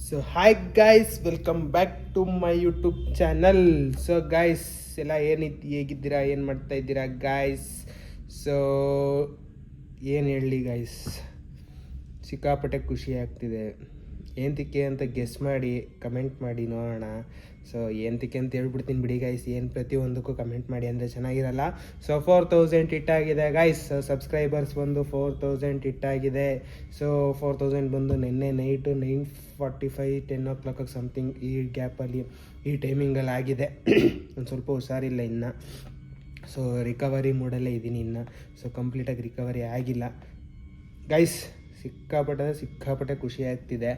So hi guys, welcome back to my YouTube channel. So guys ಎಲ್ಲ ಹೇಗಿದ್ದೀರಾ, ಏನು ಮಾಡ್ತಾ ಇದ್ದೀರಾ ಗಾಯ್ಸ್? ಸೊ ಏನು ಹೇಳಲಿ ಗಾಯ್ಸ್, ಸಿಕ್ಕಾಪಟ್ಟೆ ಖುಷಿ ಆಗ್ತಿದೆ. ಏನಕ್ಕೆ ಅಂತ ಗೆಸ್ ಮಾಡಿ ಕಮೆಂಟ್ ಮಾಡಿ ನೋಡೋಣ. ಸೊ ಏನಕ್ಕೆ ಅಂತ ಹೇಳ್ಬಿಡ್ತೀನಿ ಬಿಡಿ ಗಾಯ್ಸ್, ಏನು ಪ್ರತಿಯೊಂದಕ್ಕೂ ಕಮೆಂಟ್ ಮಾಡಿ ಅಂದರೆ ಚೆನ್ನಾಗಿರಲ್ಲ. ಸೊ 4000 ಹಿಟ್ಟಾಗಿದೆ ಗಾಯ್ಸ್, ಸಬ್ಸ್ಕ್ರೈಬರ್ಸ್ ಬಂದು 4000 ಹಿಟ್ಟಾಗಿದೆ. ಸೊ 4000 ಬಂದು ನಿನ್ನೆ ನೈಟು 9:45 10 o'clock ಸಮಥಿಂಗ್ ಈ ಗ್ಯಾಪಲ್ಲಿ, ಈ ಟೈಮಿಂಗಲ್ಲಿ ಆಗಿದೆ. ಒಂದು ಸ್ವಲ್ಪ ಹುಷಾರಿಲ್ಲ ಇನ್ನು. ಸೊ ರಿಕವರಿ ಮೂಡಲ್ಲೇ ಇದ್ದೀನಿ ಇನ್ನು. ಸೊ ಕಂಪ್ಲೀಟಾಗಿ ರಿಕವರಿ ಆಗಿಲ್ಲ ಗೈಸ್. ಸಿಕ್ಕಾಪಟ್ಟೆ ಖುಷಿ ಆಗ್ತಿದೆ.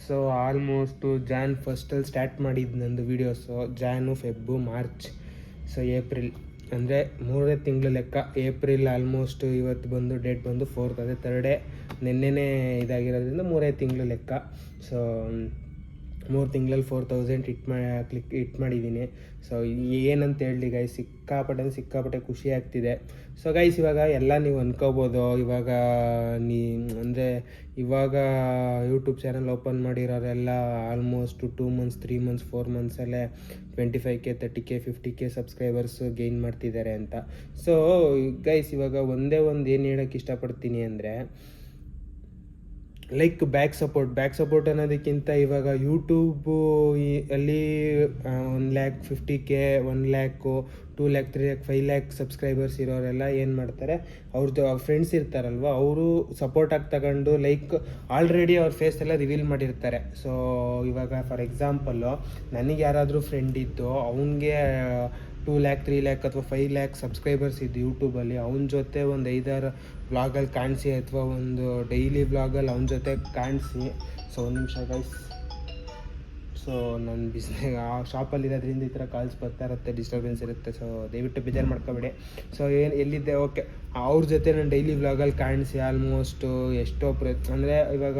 ಸೊ ಆಲ್ಮೋಸ್ಟು ಜಾನ್ ಫಸ್ಟಲ್ಲಿ ಸ್ಟಾರ್ಟ್ ಮಾಡಿದ್ದು ನಂದು ವೀಡಿಯೋಸು. ಜಾನು, ಫೆಬ್ಬು, ಮಾರ್ಚ್, ಸೊ ಏಪ್ರಿಲ್ ಅಂದರೆ 3 ತಿಂಗಳು ಲೆಕ್ಕ. ಏಪ್ರಿಲ್ ಆಲ್ಮೋಸ್ಟ್ ಇವತ್ತು ಬಂದು ಡೇಟ್ ಬಂದು 4th, ಅದೇ 3rd ನಿನ್ನೆನೇ ಇದಾಗಿರೋದ್ರಿಂದ 3 ತಿಂಗಳು ಲೆಕ್ಕ. ಸೊ 3 ತಿಂಗಳಲ್ಲಿ 4000 ಹಿಟ್ ಮಾಡಿದ್ದೀನಿ. ಸೊ ಏನಂತ ಹೇಳಲಿ ಗೈಸ್, ಸಿಕ್ಕಾಪಟ್ಟೆ ಖುಷಿ ಆಗ್ತಿದೆ. ಸೊ ಗೈಸ್ ಇವಾಗ ಎಲ್ಲ ನೀವು ಅನ್ಕೋಬೋದು, ಇವಾಗ ಇವಾಗ ಯೂಟ್ಯೂಬ್ ಚಾನಲ್ ಓಪನ್ ಮಾಡಿರೋರೆಲ್ಲ ಆಲ್ಮೋಸ್ಟ್ 2 months 3 months 4 monthsಲ್ಲೇ 25K 30K 50K subscribers gain ಮಾಡ್ತಿದ್ದಾರೆ ಅಂತ. ಸೊ ಗೈಸ್ ಇವಾಗ ಒಂದೇ ಒಂದು ಏನು ಹೇಳೋಕ್ಕೆ ಇಷ್ಟಪಡ್ತೀನಿ ಅಂದರೆ, ಲೈಕ್ ಬ್ಯಾಕ್ ಸಪೋರ್ಟ್ ಅನ್ನೋದಕ್ಕಿಂತ ಇವಾಗ ಯೂಟ್ಯೂಬು ಅಲ್ಲಿ 150K 1 lakh 2 lakh 3 lakh 5 lakh subscribers ಇರೋರೆಲ್ಲ ಏನು ಮಾಡ್ತಾರೆ, ಅವ್ರದ್ದು ಫ್ರೆಂಡ್ಸ್ ಇರ್ತಾರಲ್ವ, ಅವರು ಸಪೋರ್ಟಾಗಿ ತಗೊಂಡು ಲೈಕ್ ಆಲ್ರೆಡಿ ಅವ್ರ ಫೇಸ್ ಎಲ್ಲ ರಿವೀಲ್ ಮಾಡಿರ್ತಾರೆ. ಸೊ ಇವಾಗ ಫಾರ್ ಎಕ್ಸಾಂಪಲ್ಲು ನನಗೆ ಯಾರಾದರೂ ಫ್ರೆಂಡ್ ಇದ್ದು ಅವನಿಗೆ 2 lakh 3 lakh ಅಥವಾ 5 lakh ಸಬ್ಸ್ಕ್ರೈಬರ್ಸ್ ಇದ್ದು ಯೂಟ್ಯೂಬಲ್ಲಿ, ಅವನ ಜೊತೆ ಒಂದು 5-6 ವ್ಲಾಗಲ್ಲಿ ಕಾಣಿಸಿ ಅಥವಾ ಒಂದು ಡೈಲಿ ವ್ಲಾಗಲ್ಲಿ ಅವನ ಜೊತೆ ಕಾಣಿಸಿ. ಸೊ ಒಂದು ನಿಮಿಷ ಗೈಸ್, ಸೊ ನನ್ನ ಆ ಶಾಪಲ್ಲಿರೋದ್ರಿಂದ ಈ ಥರ ಕಾಲ್ಸ್ ಬರ್ತಾ ಇರುತ್ತೆ, ಡಿಸ್ಟರ್ಬೆನ್ಸ್ ಇರುತ್ತೆ. ಸೊ ದಯವಿಟ್ಟು ಬೇಜಾರು ಮಾಡ್ಕೊಬೇಡಿ. ಸೊ ಎಲ್ಲಿದ್ದೆ ಓಕೆ, ಅವ್ರ ಜೊತೆ ನಾನು ಡೈಲಿ ವ್ಲಾಗಲ್ಲಿ ಕಾಣಿಸಿ ಆಲ್ಮೋಸ್ಟು ಎಷ್ಟೋ ಅಂದರೆ ಇವಾಗ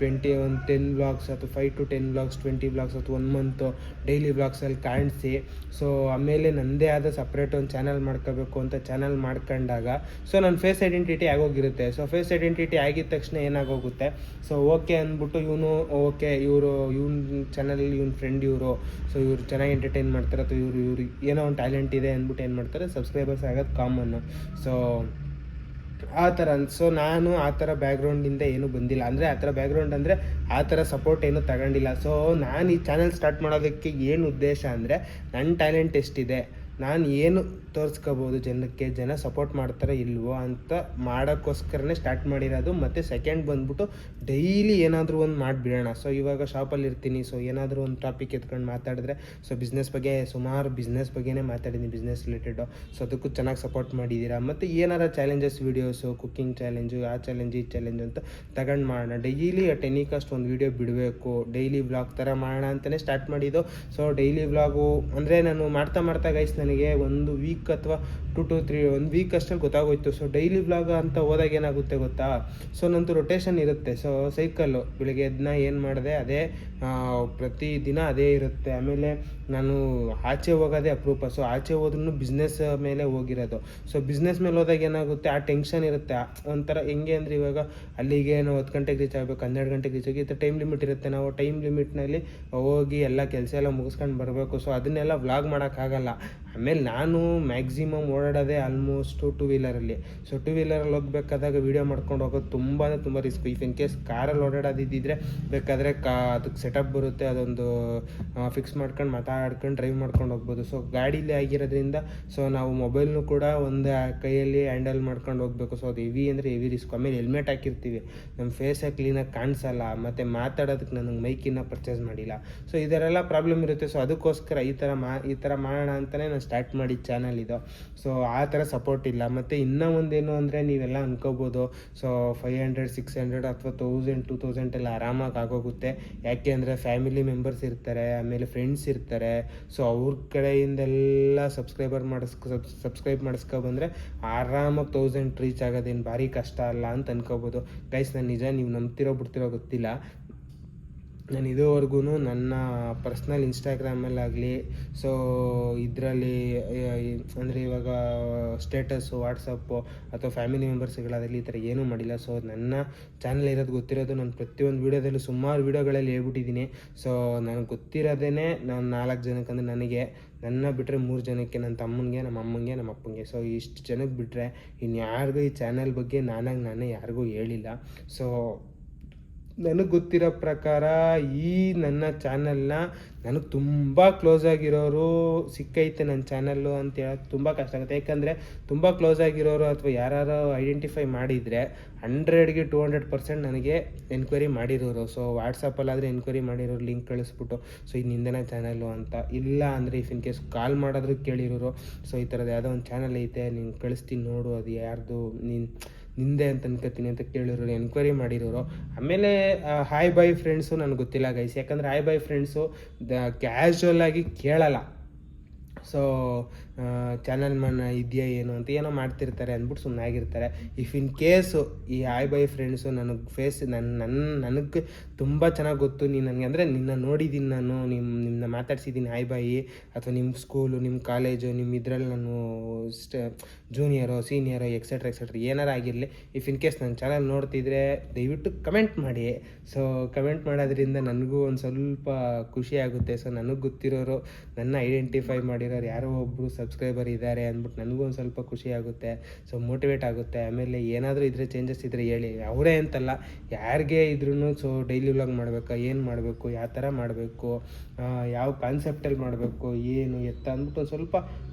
10 ವ್ಲಾಗ್ಸ್ ಅಥವಾ 5 to 10 ವ್ಲಾಗ್ಸ್ 20 ವ್ಲಾಗ್ಸ್ ಅಥವಾ 1 month ಡೈಲಿ ವ್ಲಾಗ್ಸಲ್ಲಿ ಕಾಣಿಸಿ. ಸೊ ಆಮೇಲೆ ನನ್ನದೇ ಆದ ಸಪ್ರೇಟ್ ಒಂದು ಚಾನಲ್ ಮಾಡ್ಕೋಬೇಕು ಅಂತ ಚಾನಲ್ ಮಾಡ್ಕೊಂಡಾಗ ಸೊ ನನ್ನ ಫೇಸ್ ಐಡೆಂಟಿಟಿ ಆಗೋಗಿರುತ್ತೆ. ಸೊ ಫೇಸ್ ಐಡೆಂಟಿಟಿ ಆಗಿದ ತಕ್ಷಣ ಏನಾಗೋಗುತ್ತೆ, ಸೊ ಓಕೆ ಅಂದ್ಬಿಟ್ಟು ಇವನು ಚಾನಲ್ ಇವನ ಫ್ರೆಂಡ್ ಇವರು, ಸೊ ಇವ್ರು ಚೆನ್ನಾಗಿ ಎಂಟರ್ಟೈನ್ ಮಾಡ್ತಾರೆ ಅಥವಾ ಇವ್ರು ಏನೋ ಒಂದು ಟ್ಯಾಲೆಂಟ್ ಇದೆ ಅಂದ್ಬಿಟ್ಟು ಏನು ಮಾಡ್ತಾರೆ, ಸಬ್ಸ್ಕ್ರೈಬರ್ಸ್ ಆಗೋದು ಕಾಮನ್ನು. ಸೊ ಆ ಥರ. ಸೊ ನಾನು ಆ ಥರ ಬ್ಯಾಕ್ಗ್ರೌಂಡಿಂದ ಏನೂ ಬಂದಿಲ್ಲ, ಅಂದರೆ ಆ ಥರ ಬ್ಯಾಕ್ಗ್ರೌಂಡ್ ಅಂದರೆ ಆ ಥರ ಸಪೋರ್ಟ್ ಏನೂ ತಗೊಂಡಿಲ್ಲ. ಸೊ ನಾನು ಈ ಚಾನಲ್ ಸ್ಟಾರ್ಟ್ ಮಾಡೋದಕ್ಕೆ ಏನು ಉದ್ದೇಶ ಅಂದರೆ, ನನ್ನ ಟ್ಯಾಲೆಂಟ್ ಎಷ್ಟಿದೆ, ನಾನು ಏನು ತೋರಿಸ್ಕೋಬೋದು ಜನಕ್ಕೆ, ಜನ ಸಪೋರ್ಟ್ ಮಾಡ್ತಾರೆ ಇಲ್ವೋ ಅಂತ ಮಾಡೋಕ್ಕೋಸ್ಕರನೇ ಸ್ಟಾರ್ಟ್ ಮಾಡಿರೋದು. ಮತ್ತು ಸೆಕೆಂಡ್ ಬಂದ್ಬಿಟ್ಟು ಡೈಲಿ ಏನಾದರೂ ಒಂದು ಮಾಡಿಬಿಡೋಣ. ಸೊ ಇವಾಗ ಶಾಪಲ್ಲಿ ಇರ್ತೀನಿ, ಸೊ ಏನಾದರೂ ಒಂದು ಟಾಪಿಕ್ ಎತ್ಕೊಂಡು ಮಾತಾಡಿದ್ರೆ, ಸೊ ಬಿಸ್ನೆಸ್ ಬಗ್ಗೆ ಸುಮಾರು ಬಿಸ್ನೆಸ್ ಬಗ್ಗೆನೇ ಮಾತಾಡಿದ್ದೀನಿ, ಬಿಸ್ನೆಸ್ ರಿಲೇಟೆಡು. ಸೊ ಅದಕ್ಕೂ ಚೆನ್ನಾಗಿ ಸಪೋರ್ಟ್ ಮಾಡಿದ್ದೀರಾ. ಮತ್ತು ಏನಾರ ಚಾಲೆಂಜಸ್ ವೀಡಿಯೋಸು, ಕುಕ್ಕಿಂಗ್ ಚಾಲೆಂಜು, ಆ ಚಾಲೆಂಜ್ ಈ ಚಾಲೆಂಜ್ ಅಂತ ತಗೊಂಡು ಮಾಡೋಣ. ಡೈಲಿ ಟೆನಿಕಾಸ್ಟ್ ಒಂದು ವೀಡಿಯೋ ಬಿಡಬೇಕು, ಡೈಲಿ ವ್ಲಾಗ್ ಥರ ಮಾಡೋಣ ಅಂತಲೇ ಸ್ಟಾರ್ಟ್ ಮಾಡಿದ್ದು. ಸೊ ಡೈಲಿ ವ್ಲಾಗು ಅಂದರೆ ನಾನು ಮಾಡ್ತಾ ಗೈಸ್ ನನಗೆ 1 week ಅಥವಾ 2 to 3 1 week ಅಷ್ಟಲ್ಲಿ ಗೊತ್ತಾಗೋಯ್ತು. ಸೊ ಡೈಲಿ ವ್ಲಾಗ್ ಅಂತ ಹೋದಾಗ ಏನಾಗುತ್ತೆ ಗೊತ್ತಾ, ಸೊ ನಂದು ರೊಟೇಷನ್ ಇರುತ್ತೆ. ಸೊ ಸೈಕಲ್ಲು ಬೆಳಿಗ್ಗೆ ಎದ್ದನ್ನ ಏನು ಮಾಡಿದೆ ಅದೇ ಪ್ರತಿದಿನ ಅದೇ ಇರುತ್ತೆ. ಆಮೇಲೆ ನಾನು ಆಚೆ ಹೋಗೋದೇ ಅಪರೂಪ. ಸೊ ಆಚೆ ಹೋದ್ರೂ ಬಿಸ್ನೆಸ್ ಮೇಲೆ ಹೋಗಿರೋದು. ಸೊ ಬಿಸ್ನೆಸ್ ಮೇಲೆ ಹೋದಾಗ ಏನಾಗುತ್ತೆ, ಆ ಟೆನ್ಷನ್ ಇರುತ್ತೆ ಒಂಥರ. ಹೆಂಗೆ ಅಂದರೆ ಇವಾಗ ಅಲ್ಲಿಗೆ ನಾವು 10 ಗಂಟೆಗೆ ರೀಚ್ ಆಗಬೇಕು, 12 ಗಂಟೆಗೆ ರೀಚ್ ಆಗಿ, ಈ ಥರ ಟೈಮ್ ಲಿಮಿಟ್ ಇರುತ್ತೆ. ನಾವು ಟೈಮ್ ಲಿಮಿಟ್ನಲ್ಲಿ ಹೋಗಿ ಎಲ್ಲ ಕೆಲಸ ಎಲ್ಲ ಮುಗಿಸ್ಕೊಂಡು ಬರಬೇಕು. ಸೊ ಅದನ್ನೆಲ್ಲ ವ್ಲಾಗ್ ಮಾಡೋಕ್ಕಾಗಲ್ಲ. ಆಮೇಲೆ ನಾನು ಮ್ಯಾಕ್ಸಿಮಮ್ ಓಡಾಡೋದೇ ಆಲ್ಮೋಸ್ಟ್ 2 wheeler-ಅಲ್ಲಿ. ಸೊ 2 wheeler-ಅಲ್ಲಿ ಹೋಗ್ಬೇಕಾದಾಗ ವೀಡಿಯೋ ಮಾಡ್ಕೊಂಡು ಹೋಗೋದು ತುಂಬ ರಿಸ್ಕ್. ಇಫ್ ಇನ್ ಕೇಸ್ ಕಾರಲ್ಲಿ ಓಡಾಡೋದಿದ್ದರೆ ಬೇಕಾದರೆ ಅದಕ್ಕೆ ಸೆಟಪ್ ಬರುತ್ತೆ, ಅದೊಂದು ಫಿಕ್ಸ್ ಮಾಡ್ಕೊಂಡು ಮಾತಾಡ್ಕೊಂಡು ಡ್ರೈವ್ ಮಾಡ್ಕೊಂಡು ಹೋಗ್ಬೋದು. ಸೊ ಗಾಡೀಲಿ ಆಗಿರೋದ್ರಿಂದ ಸೊ ನಾವು ಮೊಬೈಲ್ನು ಕೂಡ ಒಂದು ಕೈಯಲ್ಲಿ ಹ್ಯಾಂಡಲ್ ಮಾಡ್ಕೊಂಡು ಹೋಗಬೇಕು. ಸೊ ಅದು ಹೆವಿ ಅಂದರೆ ಹೆವಿ ರಿಸ್ಕ್. ಆಮೇಲೆ ಹೆಲ್ಮೆಟ್ ಹಾಕಿರ್ತೀವಿ, ನಮ್ಮ ಫೇಸೇ ಕ್ಲೀನಾಗಿ ಕಾಣಿಸಲ್ಲ, ಮತ್ತು ಮಾತಾಡೋದಕ್ಕೆ ನನಗೆ ಮೈಕಿನ್ನ ಪರ್ಚೇಸ್ ಮಾಡಿಲ್ಲ. ಸೊ ಇದರೆಲ್ಲ ಪ್ರಾಬ್ಲಮ್ ಇರುತ್ತೆ. ಸೊ ಅದಕ್ಕೋಸ್ಕರ ಈ ಥರ ಮಾಡೋಣ ಅಂತಲೇ ನಾನು ಸ್ಟಾರ್ಟ್ ಮಾಡಿದ ಚಾನಲ್ ಇದು. ಸೊ ಆ ಥರ ಸಪೋರ್ಟ್ ಇಲ್ಲ. ಮತ್ತು ಇನ್ನೂ ಒಂದೇನು ಅಂದರೆ, ನೀವೆಲ್ಲ ಅನ್ಕೋಬೋದು ಸೊ 500 600 ಅಥವಾ 1000 2000 ಎಲ್ಲ ಆರಾಮಾಗಿ ಆಗೋಗುತ್ತೆ. ಯಾಕೆ ಅಂದರೆ ಫ್ಯಾಮಿಲಿ ಮೆಂಬರ್ಸ್ ಇರ್ತಾರೆ, ಆಮೇಲೆ ಫ್ರೆಂಡ್ಸ್ ಇರ್ತಾರೆ. ಸೊ ಅವ್ರ ಕಡೆಯಿಂದೆಲ್ಲ ಸಬ್ಸ್ಕ್ರೈಬ್ ಮಾಡಿಸ್ಕೊಬಂದರೆ ಆರಾಮಾಗಿ 1000 ರೀಚ್ ಆಗೋದೇನು ಭಾರಿ ಕಷ್ಟ ಅಲ್ಲ ಅಂತ ಅನ್ಕೋಬೋದು ಗೈಸ್. ನಾನು ನಿಜ ನೀವು ನಂಬ್ತಿರೋ ಬಿಡ್ತಿರೋ ಗೊತ್ತಿಲ್ಲ. ನಾನು ಇದುವರೆಗೂ ನನ್ನ ಪರ್ಸ್ನಲ್ ಇನ್ಸ್ಟಾಗ್ರಾಮಲ್ಲಾಗಲಿ, ಸೊ ಇದರಲ್ಲಿ ಅಂದರೆ ಇವಾಗ ಸ್ಟೇಟಸ್ಸು ವಾಟ್ಸಪ್ಪು ಅಥವಾ ಫ್ಯಾಮಿಲಿ ಮೆಂಬರ್ಸ್ಗಳಾಗಲಿ ಈ ಥರ ಏನೂ ಮಾಡಿಲ್ಲ. ಸೊ ನನ್ನ ಚಾನಲ್ ಇರೋದು ಗೊತ್ತಿರೋದು ನಾನು ಪ್ರತಿಯೊಂದು ವೀಡಿಯೋದಲ್ಲೂ ಸುಮಾರು ವೀಡಿಯೋಗಳಲ್ಲಿ ಹೇಳ್ಬಿಟ್ಟಿದ್ದೀನಿ. ಸೊ ನನಗೆ ಗೊತ್ತಿರೋದೇ ನಾನು 4 ಜನಕ್ಕೆ, ಅಂದರೆ ನನಗೆ, ನನ್ನ ಬಿಟ್ಟರೆ 3 ಜನಕ್ಕೆ, ನನ್ನ ತಮ್ಮನಿಗೆ, ನಮ್ಮ ಅಮ್ಮನಿಗೆ, ನಮ್ಮ ಅಪ್ಪನಿಗೆ. ಸೊ ಇಷ್ಟು ಜನಕ್ಕೆ ಬಿಟ್ಟರೆ ಇನ್ಯಾರಿಗೂ ಈ ಚಾನಲ್ ಬಗ್ಗೆ ನಾನೇ ಯಾರಿಗೂ ಹೇಳಿಲ್ಲ. ಸೊ ನನಗೆ ಗೊತ್ತಿರೋ ಪ್ರಕಾರ ಈ ನನ್ನ ಚಾನಲ್ನ ನನಗೆ ತುಂಬ ಕ್ಲೋಸ್ ಆಗಿರೋರು ಸಿಕ್ಕೈತೆ ನನ್ನ ಚಾನಲ್ಲು ಅಂತ ಹೇಳೋಕ್ಕೆ ತುಂಬ ಕಷ್ಟ ಆಗುತ್ತೆ. ಯಾಕಂದರೆ ತುಂಬ ಕ್ಲೋಸ್ ಆಗಿರೋರು ಅಥವಾ ಯಾರು ಐಡೆಂಟಿಫೈ ಮಾಡಿದರೆ 100ಗೆ 200% ನನಗೆ ಎನ್ಕ್ವೈರಿ ಮಾಡಿರೋರು. ಸೊ ವಾಟ್ಸಪ್ಪಲ್ಲಾದರೆ ಎನ್ಕ್ವೈರಿ ಮಾಡಿರೋರು ಲಿಂಕ್ ಕಳಿಸ್ಬಿಟ್ಟು ಸೊ ಇದು ನಿಂದನೇ ಚಾನಲ್ಲು ಅಂತ, ಇಲ್ಲ ಅಂದರೆ ಇಫ್ ಇನ್ ಕೇಸ್ ಕಾಲ್ ಮಾಡಿದ್ರು ಕೇಳಿರೋರು ಸೊ ಈ ಥರದ್ದು ಯಾವುದೋ ಒಂದು ಚಾನಲ್ ಐತೆ ನೀನು ಕಳಿಸ್ತೀನಿ ನೋಡು, ಅದು ಯಾರ್ದು ನಿಂದೆ ಅಂತ ಅನ್ಕೋತೀನಿ ಅಂತ ಕೇಳಿರೋರು, ಎನ್ಕ್ವೈರಿ ಮಾಡಿರೋರು. ಆಮೇಲೆ ಹಾಯ್ ಬಾಯ್ ಫ್ರೆಂಡ್ಸು ನನಗೆ ಗೊತ್ತಿಲ್ಲ ಗೈಸ್, ಯಾಕಂದರೆ ಹಾಯ್ ಬಾಯ್ ಫ್ರೆಂಡ್ಸು ಕ್ಯಾಶುವಲ್ ಆಗಿ ಕೇಳಲ್ಲ. ಸೊ ಚಾನಲ್ ಇದೆಯಾ ಏನು ಅಂತ ಏನೋ ಮಾಡ್ತಿರ್ತಾರೆ ಅಂದ್ಬಿಟ್ಟು ಸುಮ್ಮನೆ ಆಗಿರ್ತಾರೆ. ಇಫ್ ಇನ್ ಕೇಸು ಈ ಹಾಯ್ ಬಾಯ್ ಫ್ರೆಂಡ್ಸು ನನಗೆ ನನಗೆ ತುಂಬ ಚೆನ್ನಾಗಿ ಗೊತ್ತು, ನೀನು ನನಗೆ ಅಂದರೆ ನಿನ್ನ ನೋಡಿದ್ದೀನಿ, ನಾನು ನಿಮ್ಮನ್ನ ಮಾತಾಡ್ಸಿದ್ದೀನಿ ಹಾಯ್ ಬಾಯಿ, ಅಥವಾ ನಿಮ್ಮ ಸ್ಕೂಲು, ನಿಮ್ಮ ಕಾಲೇಜು, ನಿಮ್ಮ ಇದರಲ್ಲಿ ನಾನು ಜೂನಿಯರೋ ಸೀನಿಯರೋ ಎಕ್ಸೆಟ್ರಾ ಏನಾರು ಆಗಿರಲಿ, ಇಫ್ ಇನ್ ಕೇಸ್ ನನ್ನ ಚಾನಲ್ ನೋಡ್ತಿದ್ರೆ ದಯವಿಟ್ಟು ಕಮೆಂಟ್ ಮಾಡಿ. ಸೊ ಕಮೆಂಟ್ ಮಾಡೋದ್ರಿಂದ ನನಗೂ ಒಂದು ಸ್ವಲ್ಪ ಖುಷಿ ಆಗುತ್ತೆ. ಸೊ ನನಗೆ ಗೊತ್ತಿರೋರು, ನನ್ನ ಐಡೆಂಟಿಫೈ ಮಾಡಿರೋರು ಯಾರೋ ಒಬ್ಬರು ಸಬ್ಸ್ಕ್ರೈಬರ್ ಇದ್ದಾರೆ ಅಂದ್ಬಿಟ್ಟು ನನಗೂ ಒಂದು ಸ್ವಲ್ಪ ಖುಷಿ ಆಗುತ್ತೆ. ಸೊ ಮೋಟಿವೇಟ್ ಆಗುತ್ತೆ. ಆಮೇಲೆ ಏನಾದರೂ ಇದ್ದರೆ ಚೇಂಜಸ್ ಇದ್ದರೆ ಹೇಳಿ, ಅವರೇ ಅಂತಲ್ಲ ಯಾರಿಗೆ ಇದ್ರೂ. ಸೊ ಡೈಲಿ ವ್ಲಾಗ್ ಮಾಡಬೇಕಾ, ಏನು ಮಾಡಬೇಕು, ಯಾವ ಥರ ಮಾಡಬೇಕು, ಯಾವ ಕಾನ್ಸೆಪ್ಟಲ್ಲಿ ಮಾಡಬೇಕು, ಏನು ಎತ್ತ ಅಂದ್ಬಿಟ್ಟು ಒಂದು ಸ್ವಲ್ಪ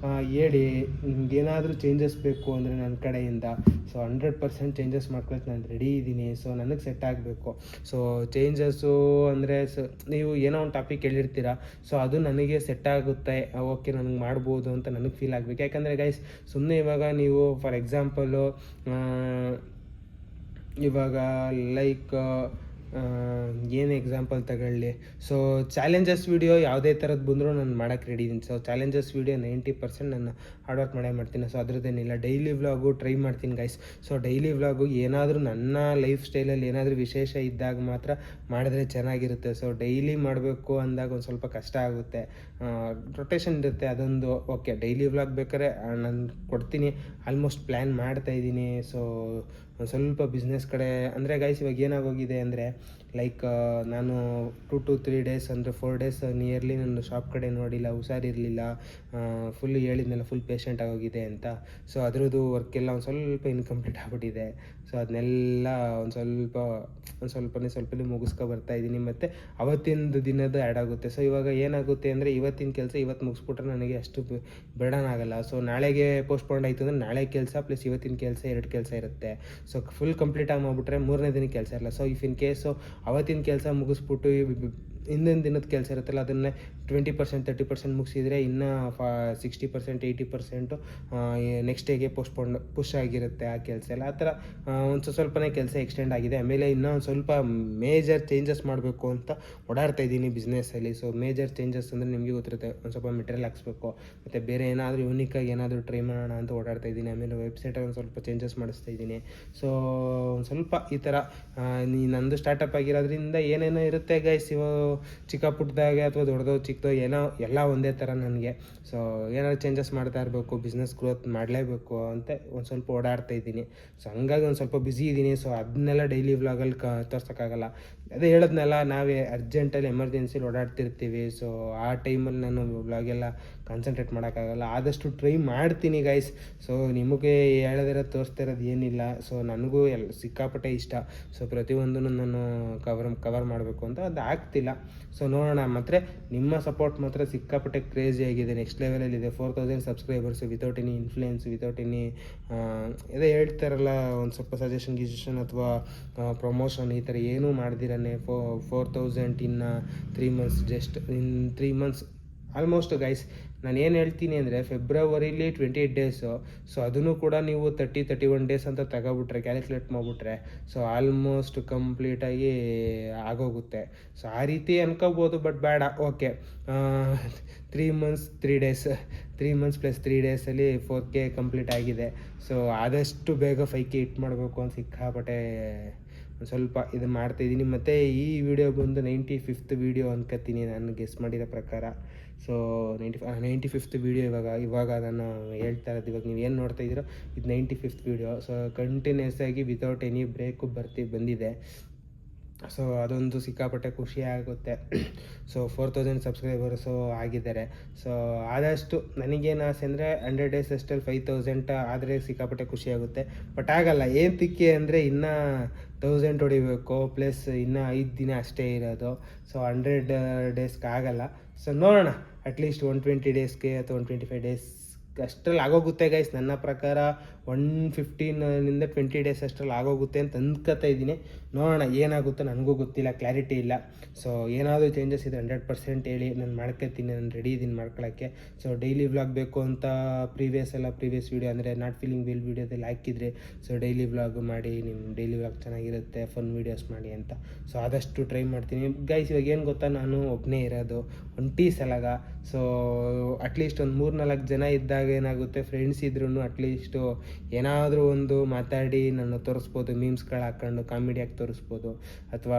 ಹೇಳಿ. ನಿಮ್ಗೇನಾದರೂ ಚೇಂಜಸ್ ಬೇಕು ಅಂದರೆ ನನ್ನ ಕಡೆಯಿಂದ ಸೊ 100% ಚೇಂಜಸ್ ಮಾಡ್ಕೊಳಕ್ಕೆ ನಾನು ರೆಡಿ ಇದ್ದೀನಿ. ಸೊ ನನಗೆ ಸೆಟ್ ಆಗಬೇಕು. ಸೊ ಚೇಂಜಸ್ಸು ಅಂದರೆ ನೀವು ಏನೋ ಒಂದು ಟಾಪಿಕ್ ಹೇಳಿರ್ತೀರ, ಸೊ ಅದು ನನಗೆ ಸೆಟ್ ಆಗುತ್ತೆ, ಓಕೆ ನನಗೆ ಮಾಡ್ಬೋದು ಅಂತ ನನಗೆ ಫೀಲ್ ಆಗಬೇಕು. ಯಾಕಂದರೆ ಗೈಸ್ ಸುಮ್ಮನೆ ಇವಾಗ ನೀವು ಫಾರ್ ಎಕ್ಸಾಂಪಲು ಇವಾಗ ಲೈಕ್ ಏನು ಎಕ್ಸಾಂಪಲ್ ತಗೊಳ್ಳಿ, ಸೊ ಚಾಲೆಂಜಸ್ ವೀಡಿಯೋ ಯಾವುದೇ ಥರದ್ದು ಬಂದರೂ ನಾನು ಮಾಡೋಕ್ಕೆ ರೆಡಿ ಇದ್ದೀನಿ. ಸೊ ಚಾಲೆಂಜಸ್ ವೀಡಿಯೋ 90% ನಾನು ಹಾರ್ಡ್ ವರ್ಕ್ ಮಾಡೇ ಮಾಡ್ತೀನಿ. ಸೊ ಅದ್ರದ್ದೇನಿಲ್ಲ. ಡೈಲಿ ವ್ಲಾಗು ಟ್ರೈ ಮಾಡ್ತೀನಿ ಗೈಸ್. ಸೊ ಡೈಲಿ ವ್ಲಾಗು ಏನಾದರೂ ನನ್ನ ಲೈಫ್ ಸ್ಟೈಲಲ್ಲಿ ಏನಾದರೂ ವಿಶೇಷ ಇದ್ದಾಗ ಮಾತ್ರ ಮಾಡಿದ್ರೆ ಚೆನ್ನಾಗಿರುತ್ತೆ. ಸೊ ಡೈಲಿ ಮಾಡಬೇಕು ಅಂದಾಗ ಒಂದು ಸ್ವಲ್ಪ ಕಷ್ಟ ಆಗುತ್ತೆ, ರೊಟೇಷನ್ ಇರುತ್ತೆ, ಅದೊಂದು ಓಕೆ. ಡೈಲಿ ವ್ಲಾಗ್ ಬೇಕಾದ್ರೆ ನಾನು ಕೊಡ್ತೀನಿ, ಆಲ್ಮೋಸ್ಟ್ ಪ್ಲ್ಯಾನ್ ಮಾಡ್ತಾಯಿದ್ದೀನಿ. ಸೊ ಒಂದು ಸ್ವಲ್ಪ ಬಿಸ್ನೆಸ್ ಕಡೆ ಅಂದರೆ ಗೈಸ್ ಇವಾಗ ಏನಾಗೋಗಿದೆ ಅಂದರೆ ಲೈಕ್ ನಾನು 2 to 3 days ಅಂದರೆ 4 days ನಿಯರ್ಲಿ ನನ್ನ ಶಾಪ್ ಕಡೆ ನೋಡಿಲ್ಲ, ಹುಷಾರಿರಲಿಲ್ಲ, ಫುಲ್ ಹೇಳಿದ್ನೆಲ್ಲ ಫುಲ್ ಪೇಷಂಟ್ ಆಗೋಗಿದೆ ಅಂತ. ಸೊ ಅದರದ್ದು ವರ್ಕೆಲ್ಲ ಒಂದು ಸ್ವಲ್ಪ ಇನ್ಕಂಪ್ಲೀಟ್ ಆಗಿಬಿಟ್ಟಿದೆ. ಸೊ ಅದನ್ನೆಲ್ಲ ಸ್ವಲ್ಪನೇ ಮುಗಿಸ್ಕೊ ಬರ್ತಾಯಿದ್ದೀನಿ. ಮತ್ತು ಅವತ್ತಿನ ದಿನದ ಆ್ಯಡ್ ಆಗುತ್ತೆ. ಸೊ ಇವಾಗ ಏನಾಗುತ್ತೆ ಅಂದರೆ ಇವತ್ತಿನ ಕೆಲಸ ಇವತ್ತು ಮುಗಿಸ್ಬಿಟ್ರೆ ನನಗೆ ಅಷ್ಟು ಬರ್ಡನ್ ಆಗಲ್ಲ. ಸೊ ನಾಳೆಗೆ ಪೋಸ್ಟ್ಪೋಂಡ್ ಆಯಿತು ಅಂದರೆ ನಾಳೆ ಕೆಲಸ ಪ್ಲಸ್ ಇವತ್ತಿನ ಕೆಲಸ 2 ಕೆಲಸ ಇರುತ್ತೆ. ಸೊ ಫುಲ್ ಕಂಪ್ಲೀಟ್ ಆಗಿ ಮಾಡಿಬಿಟ್ರೆ 3ನೇ ದಿನಕ್ಕೆ ಕೆಲಸ ಇರಲ್ಲ. ಸೊ ಇಫ್ ಇನ್ ಕೇಸು ಅವತ್ತಿನ ಕೆಲಸ ಮುಗಿಸ್ಬಿಟ್ಟು ಹಿಂದಿನ ದಿನದ ಕೆಲಸ ಇರುತ್ತಲ್ಲ ಅದನ್ನೇ 20% 30% ಮುಗಿಸಿದರೆ ಇನ್ನೂ 60% 80% ನೆಕ್ಸ್ಟ್ ಡೇಗೆ ಪುಷ್ ಆಗಿರುತ್ತೆ ಆ ಕೆಲಸ ಎಲ್ಲ. ಆ ಥರ ಒಂದು ಸ್ವಲ್ಪನೇ ಕೆಲಸ ಎಕ್ಸ್ಟೆಂಡ್ ಆಗಿದೆ. ಆಮೇಲೆ ಇನ್ನೂ ಒಂದು ಸ್ವಲ್ಪ ಮೇಜರ್ ಚೇಂಜಸ್ ಮಾಡಬೇಕು ಅಂತ ಓಡಾಡ್ತಾ ಇದ್ದೀನಿ ಬಿಸ್ನೆಸ್ಸಲ್ಲಿ. ಸೊ ಮೇಜರ್ ಚೇಂಜಸ್ ಅಂದರೆ ನಿಮಗೆ ಗೊತ್ತಿರುತ್ತೆ, ಒಂದು ಸ್ವಲ್ಪ ಮೆಟೀರಿಯಲ್ ಹಾಕ್ಸ್ಬೇಕು, ಮತ್ತು ಬೇರೆ ಏನಾದರೂ ಯೂನಿಕಾಗಿ ಏನಾದರೂ ಟ್ರೈ ಮಾಡೋಣ ಅಂತ ಓಡಾಡ್ತಾ ಇದ್ದೀನಿ. ಆಮೇಲೆ ವೆಬ್ಸೈಟಲ್ಲಿ ಒಂದು ಸ್ವಲ್ಪ ಚೇಂಜಸ್ ಮಾಡಿಸ್ತಾ ಇದ್ದೀನಿ. ಸೊ ಒಂದು ಸ್ವಲ್ಪ ಈ ಥರ ನಂದು ಸ್ಟಾರ್ಟಪ್ ಆಗಿರೋದ್ರಿಂದ ಏನೇನೋ ಇರುತ್ತೆ ಗೈಸ್, ಇವಾಗ ಚಿಕ್ಕ ಪುಟ್ಟದಾಗೆ ಅಥವಾ ದೊಡ್ಡದೋ ಚಿಕ್ಕದೋ ಏನೋ ಎಲ್ಲ ಒಂದೇ ಥರ ನನಗೆ. ಸೊ ಏನಾದ್ರು ಚೇಂಜಸ್ ಮಾಡ್ತಾ ಇರಬೇಕು, ಬಿಸ್ನೆಸ್ ಗ್ರೋತ್ ಮಾಡಲೇಬೇಕು ಅಂತ ಒಂದು ಸ್ವಲ್ಪ ಓಡಾಡ್ತಾ ಇದ್ದೀನಿ. ಸೊ ಹಂಗಾಗಿ ಒಂದು ಸ್ವಲ್ಪ ಬ್ಯುಸಿ ಇದ್ದೀನಿ. ಸೊ ಅದನ್ನೆಲ್ಲ ಡೈಲಿ ವ್ಲಾಗಲ್ಲಿ ತೋರ್ಸೋಕ್ಕಾಗಲ್ಲ. ಅದೇ ಹೇಳಿದ್ನಲ್ಲ, ನಾವೇ ಅರ್ಜೆಂಟಲ್ಲಿ ಎಮರ್ಜೆನ್ಸಿಲಿ ಓಡಾಡ್ತಿರ್ತೀವಿ. ಸೊ ಆ ಟೈಮಲ್ಲಿ ನಾನು ವ್ಲಾಗೆಲ್ಲ ಕಾನ್ಸಂಟ್ರೇಟ್ ಮಾಡೋಕ್ಕಾಗಲ್ಲ. ಆದಷ್ಟು ಟ್ರೈ ಮಾಡ್ತೀನಿ ಗೈಸ್. ಸೊ ನಿಮಗೆ ಹೇಳೋದಿರೋದು ತೋರಿಸ್ತಾ ಇರೋದು ಏನಿಲ್ಲ. ಸೊ ನನಗೂ ಸಿಕ್ಕಾಪಟ್ಟೆ ಇಷ್ಟ. ಸೊ ಪ್ರತಿಯೊಂದನ್ನು ನಾನು ಕವರ್ ಮಾಡಬೇಕು ಅಂತ ಅದು ಆಗ್ತಿಲ್ಲ. ಸೊ ನೋಡೋಣ. ಮಾತ್ರ ನಿಮ್ಮ ಸಪೋರ್ಟ್ ಮಾತ್ರ ಸಿಕ್ಕಾಪಟ್ಟೆ ಕ್ರೇಜಿ ಆಗಿದೆ, ನೆಕ್ಸ್ಟ್ ಲೆವೆಲಲ್ಲಿದೆ. 4000 subscribers without any influence, without any ಇದೇ ಹೇಳ್ತಾರಲ್ಲ ಒಂದು ಸ್ವಲ್ಪ ಸಜೆಷನ್ ಅಥವಾ ಪ್ರಮೋಷನ್ ಈ ಥರ ಏನೂ ಮಾಡ್ದಿರೇ 4000 ಇನ್ 3 months, just in 3 months almost guys. ನಾನು ಏನು ಹೇಳ್ತೀನಿ ಅಂದರೆ ಫೆಬ್ರವರಿಲಿ 28 ಡೇಸು. ಸೊ ಅದನ್ನು ಕೂಡ ನೀವು 31 ಡೇಸ್ ಅಂತ ತಗೊಬಿಟ್ರೆ, ಕ್ಯಾಲ್ಕುಲೇಟ್ ಮಾಡಿಬಿಟ್ರೆ, ಸೊ ಆಲ್ಮೋಸ್ಟ್ ಕಂಪ್ಲೀಟಾಗಿ ಆಗೋಗುತ್ತೆ. ಸೊ ಆ ರೀತಿ ಅನ್ಕೋಬೋದು, ಬಟ್ ಬೇಡ. Okay, 3 months 3 days, 3 months plus 3 days 4K complete ಆಗಿದೆ. ಸೊ ಆದಷ್ಟು ಬೇಗ 5K ಹಿಟ್ ಮಾಡಬೇಕು ಅಂತ ಸಿಕ್ಕಾಪಟ್ಟೆ ಒಂದು ಸ್ವಲ್ಪ ಇದು ಮಾಡ್ತಾಯಿದ್ದೀನಿ. ಮತ್ತು ಈ ವಿಡಿಯೋ ಬಂದು 95th ವೀಡಿಯೋ ಅನ್ಕೋತೀನಿ ನಾನು ಗೆಸ್ ಮಾಡಿರೋ ಪ್ರಕಾರ. ಸೊ 95th ವೀಡಿಯೋ ಇವಾಗ ನಾನು ಹೇಳ್ತಾ ಇರೋದು. ಇವಾಗ ನೀವು ಏನು ನೋಡ್ತಾ ಇದ್ದೀರೋ ಇದು 95th ವೀಡಿಯೋ. ಸೊ ಕಂಟಿನ್ಯೂಸ್ ಆಗಿ ವಿತೌಟ್ ಎನಿ ಬ್ರೇಕು ಬಂದಿದೆ. ಸೊ ಅದೊಂದು ಸಿಕ್ಕಾಪಟ್ಟೆ ಖುಷಿ ಆಗುತ್ತೆ. ಸೊ 4000 ಸಬ್ಸ್ಕ್ರೈಬರ್ಸು ಆಗಿದ್ದಾರೆ. ಸೊ ಆದಷ್ಟು ನನಗೇನು ಆಸೆ ಅಂದರೆ 100 ಡೇಸ್ ಅಷ್ಟಲ್ಲಿ 5000 ಆದರೆ ಸಿಕ್ಕಾಪಟ್ಟೆ ಖುಷಿ ಆಗುತ್ತೆ. ಬಟ್ ಆಗಲ್ಲ. ಏನು ತಿಕ್ಕಿ ಅಂದರೆ ಇನ್ನೂ 1000 ಹೊಡಿಬೇಕು, ಪ್ಲಸ್ ಇನ್ನೂ 5 ದಿನ ಅಷ್ಟೇ ಇರೋದು. ಸೊ 100 ಡೇಸ್ಗೆ ಆಗಲ್ಲ. ಸೊ ನೋಡೋಣ, ಅಟ್ಲೀಸ್ಟ್ 120 ಡೇಸ್ಗೆ ಅಥವಾ 125 ಡೇಸ್ ಅಷ್ಟರಲ್ಲಿ ಆಗೋಗುತ್ತೆ ಗೈಸ್. ನನ್ನ ಪ್ರಕಾರ 115 20 ಡೇಸ್ ಅಷ್ಟರಲ್ಲಿ ಆಗೋಗುತ್ತೆ ಅಂತ ಅಂದ್ಕೊತಾ ಇದ್ದೀನಿ. ನೋಡೋಣ ಏನಾಗುತ್ತೋ, ನನಗೂ ಗೊತ್ತಿಲ್ಲ, ಕ್ಲಾರಿಟಿ ಇಲ್ಲ. ಸೊ ಏನಾದರೂ ಚೇಂಜಸ್ ಇದೆ 100% ಹೇಳಿ, ನಾನು ಮಾಡ್ಕೊತೀನಿ. ನಾನು ರೆಡಿ ಇದ್ದೀನಿ ಮಾಡ್ಕೊಳ್ಳೋಕ್ಕೆ. ಸೊ ಡೈಲಿ ವ್ಲಾಗ್ ಬೇಕು ಅಂತ ಪ್ರೀವಿಯಸ್ ವೀಡಿಯೋ ಅಂದರೆ ನಾಟ್ ಫೀಲಿಂಗ್ ವೆಲ್ ವೀಡಿಯೋದಲ್ಲಿ ಹಾಕಿದರೆ, ಸೊ ಡೈಲಿ ವ್ಲಾಗ್ ಮಾಡಿ, ನಿಮ್ಮ ಡೈಲಿ ವ್ಲಾಗ್ ಚೆನ್ನಾಗಿರುತ್ತೆ, ಫನ್ ವೀಡಿಯೋಸ್ ಮಾಡಿ ಅಂತ. ಸೊ ಆದಷ್ಟು ಟ್ರೈ ಮಾಡ್ತೀನಿ ಗೈಸ್. ಇವಾಗ ಏನು ಗೊತ್ತಾ, ನಾನು ಒಬ್ಬನೇ ಇರೋದು, ಒಂಟಿ ಸಲಗ. ಸೊ ಅಟ್ಲೀಸ್ಟ್ ಒಂದು 3-4 ಜನ ಇದ್ದಾಗ ಏನಾಗುತ್ತೆ, ಫ್ರೆಂಡ್ಸ್ ಇದ್ರೂ ಅಟ್ಲೀಸ್ಟು ಏನಾದರೂ ಒಂದು ಮಾತಾಡಿ ನಾನು ತೋರಿಸ್ಬೋದು, ಮೀಮ್ಸ್ಗಳು ಹಾಕ್ಕೊಂಡು ಕಾಮಿಡಿಯಾಗಿ ತೋರಿಸ್ಬೋದು. ಅಥವಾ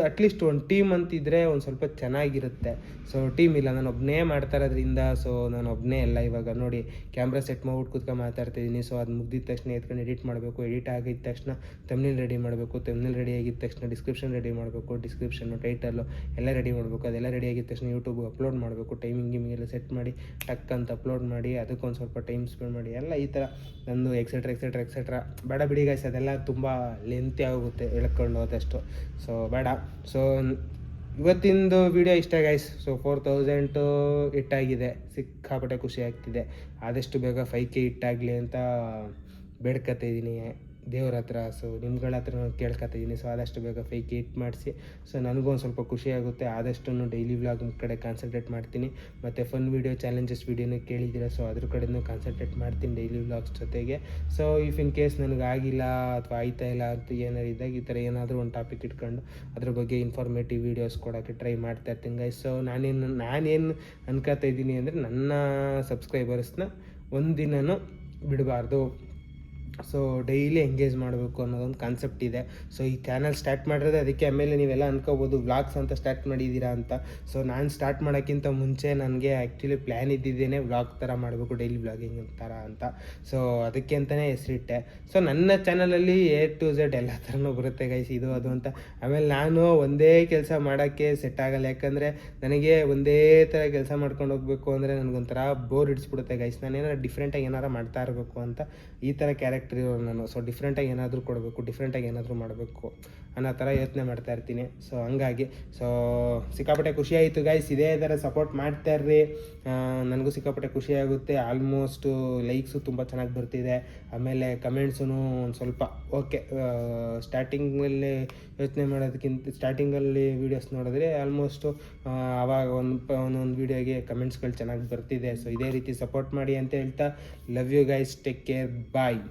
ಅಟ್ಲೀಸ್ಟ್ ಒಂದು ಟೀಮ್ ಅಂತಿದ್ರೆ ಒಂದು ಸ್ವಲ್ಪ ಚೆನ್ನಾಗಿರುತ್ತೆ. ಸೊ ಟೀಮ್ ಇಲ್ಲ, ನಾನು ಒಬ್ಬನೇ ಮಾಡ್ತಾ ಇರೋದ್ರಿಂದ. ಸೊ ನಾನು ಒಬ್ಬನೇ ಎಲ್ಲ ಇವಾಗ ನೋಡಿ ಕ್ಯಾಮ್ರಾ ಸೆಟ್ ಮಾಡ್ಬಿಟ್ಟು ಕೂತ್ಕೊಂಡು ಮಾತಾಡ್ತಿದ್ದೀನಿ. ಸೊ ಅದು ಮುಗಿದ ತಕ್ಷಣ ಎತ್ಕೊಂಡು ಎಡಿಟ್ ಮಾಡಬೇಕು, ಎಡಿಟ್ ಆಗಿದ ತಕ್ಷಣ ತಮ್ನೇಲ್ ರೆಡಿ ಮಾಡಬೇಕು, ತಮ್ನೇಲ್ ರೆಡಿ ಆಗಿದ ತಕ್ಷಣ ಡಿಸ್ಕ್ರಿಪ್ಷನ್ ರೆಡಿ ಮಾಡಬೇಕು, ಡಿಸ್ಕ್ರಿಪ್ಷನ್ನು ಟೈಟಲ್ಲು ಎಲ್ಲ ರೆಡಿ ಮಾಡಬೇಕು. ಅದೆಲ್ಲ ರೆಡಿ ಆಗಿದ ತಕ್ಷಣ ಯೂಟ್ಯೂಬ್ಗೆ ಅಪ್ಲೋಡ್ ಮಾಡಬೇಕು, ಟೈಮಿಂಗ್ ಎಲ್ಲ ಸೆಟ್ ಮಾಡಿ ಟಕ್ ಅಂತ ಅಪ್ಲೋಡ್ ಮಾಡಿ, ಅದಕ್ಕೊಂದು ಸ್ವಲ್ಪ ಟೈಮ್ ಸ್ಪೆಂಡ್ ಮಾಡಿ, ಎಲ್ಲ ಈ ಥರ ನಂದು ಎಕ್ಸೆಟ್ರಾ ಬೇಡ ಬಿಡಿ ಗೈಸ್. ಅದೆಲ್ಲ ತುಂಬ ಲೆಂತಿ ಆಗುತ್ತೆ ಹೇಳ್ಕೊಂಡು ಹೋದಷ್ಟು. ಸೊ ಬೇಡ. ಸೊ ಇವತ್ತಿಂದು ವಿಡಿಯೋ ಇಷ್ಟ ಗೈಸ್. ಸೊ 4000 ಹಿಟ್ಟಾಗಿದೆ, ಸಿಕ್ಕಾಪಟ್ಟೆ ಖುಷಿ ಆಗ್ತಿದೆ. ಆದಷ್ಟು ಬೇಗ 5K ಹಿಟ್ಟಾಗಲಿ ಅಂತ ಬೇಡ್ಕೊತಾ ಇದ್ದೀನಿ ದೇವ್ರ ಹತ್ರ. ಸೊ ನಿಮ್ಗಳ ಹತ್ರ ನಾನು ಕೇಳ್ಕೊತಿದ್ದೀನಿ. ಸೊ ಆದಷ್ಟು ಬೇಗ 5K ಹಿಟ್ ಮಾಡಿಸಿ. ಸೊ ನನಗೂ ಒಂದು ಸ್ವಲ್ಪ ಖುಷಿ ಆಗುತ್ತೆ. ಆದಷ್ಟು ಡೈಲಿ ವ್ಲಾಗ್ ಕಡೆ ಕಾನ್ಸಂಟ್ರೇಟ್ ಮಾಡ್ತೀನಿ. ಮತ್ತು ಫನ್ ವೀಡಿಯೋ, ಚಾಲೆಂಜಸ್ ವೀಡಿಯೋನ ಕೇಳಿದ್ದೀರ. ಸೊ ಅದ್ರ ಕಡೆನೂ ಕಾನ್ಸಂಟ್ರೇಟ್ ಮಾಡ್ತೀನಿ ಡೈಲಿ ವ್ಲಾಗ್ಸ್ ಜೊತೆಗೆ. ಸೊ ಇಫ್ ಇನ್ ಕೇಸ್ ನನಗೆ ಆಗಿಲ್ಲ ಅಥವಾ ಆಯ್ತಾ ಇಲ್ಲ ಅಂತ ಏನಾರು ಇದ್ದಾಗ ಈ ಥರ ಏನಾದರೂ ಒಂದು ಟಾಪಿಕ್ ಇಟ್ಕೊಂಡು ಅದ್ರ ಬಗ್ಗೆ ಇನ್ಫಾರ್ಮೇಟಿವ್ ವೀಡಿಯೋಸ್ ಕೊಡೋಕ್ಕೆ ಟ್ರೈ ಮಾಡ್ತಾ ಇರ್ತೀನಿ ಗೈಸ್. ಸೊ ನಾನೇನು ಅನ್ಕೋತಾ ಇದ್ದೀನಿ ಅಂದರೆ, ನನ್ನ ಸಬ್ಸ್ಕ್ರೈಬರ್ಸ್ನ ಒಂದಿನೂ ಬಿಡಬಾರ್ದು. ಸೊ ಡೈಲಿ ಎಂಗೇಜ್ ಮಾಡಬೇಕು ಅನ್ನೋದೊಂದು ಕಾನ್ಸೆಪ್ಟ್ ಇದೆ. ಸೊ ಈ ಚಾನಲ್ ಸ್ಟಾರ್ಟ್ ಮಾಡಿರೋದೇ ಅದಕ್ಕೆ. ಆಮೇಲೆ ನೀವೆಲ್ಲ ಅನ್ಕೋಬೋದು ವ್ಲಾಗ್ಸ್ ಅಂತ ಸ್ಟಾರ್ಟ್ ಮಾಡಿದ್ದೀರಾ ಅಂತ. ಸೊ ನಾನು ಸ್ಟಾರ್ಟ್ ಮಾಡೋಕ್ಕಿಂತ ಮುಂಚೆ ನನಗೆ ಆ್ಯಕ್ಚುಲಿ ಪ್ಲ್ಯಾನ್ ಇದ್ದಿದ್ದೇನೆ ವ್ಲಾಗ್ ಥರ ಮಾಡಬೇಕು, ಡೈಲಿ ವ್ಲಾಗಿಂಗ್ ಥರ ಅಂತ. ಸೊ ಅದಕ್ಕೆ ಅಂತಲೇ ಹೆಸರಿಟ್ಟೆ. ಸೊ ನನ್ನ ಚಾನಲಲ್ಲಿ A to Z ಎಲ್ಲ ಥರನೂ ಬರುತ್ತೆ ಗೈಸ್, ಇದು ಅದು ಅಂತ. ಆಮೇಲೆ ನಾನು ಒಂದೇ ಕೆಲಸ ಮಾಡೋಕ್ಕೆ ಸೆಟ್ ಆಗಲ್ಲ. ಯಾಕಂದರೆ ನನಗೆ ಒಂದೇ ಥರ ಕೆಲಸ ಮಾಡ್ಕೊಂಡು ಹೋಗಬೇಕು ಅಂದರೆ ನನಗೊಂಥರ ಬೋರ್ ಹಿಡಿಸ್ಬಿಡುತ್ತೆ ಗೈಸ್. ನಾನೇನಾರು ಡಿಫ್ರೆಂಟಾಗಿ ಏನಾರು ಮಾಡ್ತಾ ಇರಬೇಕು ಅಂತ ಈ ಥರ ಕ್ಯಾರೆಕ್ಟರ್ ಇರೋರು ನಾನು. ಸೊ ಡಿಫ್ರೆಂಟಾಗಿ ಏನಾದರೂ ಕೊಡಬೇಕು, ಡಿಫ್ರೆಂಟಾಗಿ ಏನಾದರೂ ಮಾಡಬೇಕು ಅನ್ನೋ ಥರ ಯೋಚನೆ ಮಾಡ್ತಾ ಇರ್ತೀನಿ. ಸೊ ಹಂಗಾಗಿ ಸೊ ಸಿಕ್ಕಾಪಟ್ಟೆ ಖುಷಿ ಆಯಿತು ಗೈಸ್. ಇದೇ ಥರ ಸಪೋರ್ಟ್ ಮಾಡ್ತಾ ಇರ್ರಿ, ನನಗೂ ಸಿಕ್ಕಾಪಟ್ಟೆ ಖುಷಿ ಆಗುತ್ತೆ. ಆಲ್ಮೋಸ್ಟು ಲೈಕ್ಸು ತುಂಬ ಚೆನ್ನಾಗಿ ಬರ್ತಿದೆ. ಆಮೇಲೆ ಕಮೆಂಟ್ಸೂ ಒಂದು ಸ್ವಲ್ಪ ಓಕೆ. ಸ್ಟಾರ್ಟಿಂಗಲ್ಲಿ ಯೋಚನೆ ಮಾಡೋದಕ್ಕಿಂತ ಸ್ಟಾರ್ಟಿಂಗಲ್ಲಿ ವೀಡಿಯೋಸ್ ನೋಡಿದ್ರೆ ಆಲ್ಮೋಸ್ಟು ಆವಾಗ ಒಂದೊಂದು ವೀಡಿಯೋಗೆ ಕಮೆಂಟ್ಸ್ಗಳು ಚೆನ್ನಾಗಿ ಬರ್ತಿದೆ. ಸೊ ಇದೇ ರೀತಿ ಸಪೋರ್ಟ್ ಮಾಡಿ ಅಂತ ಹೇಳ್ತಾ, love you guys, take care, bye.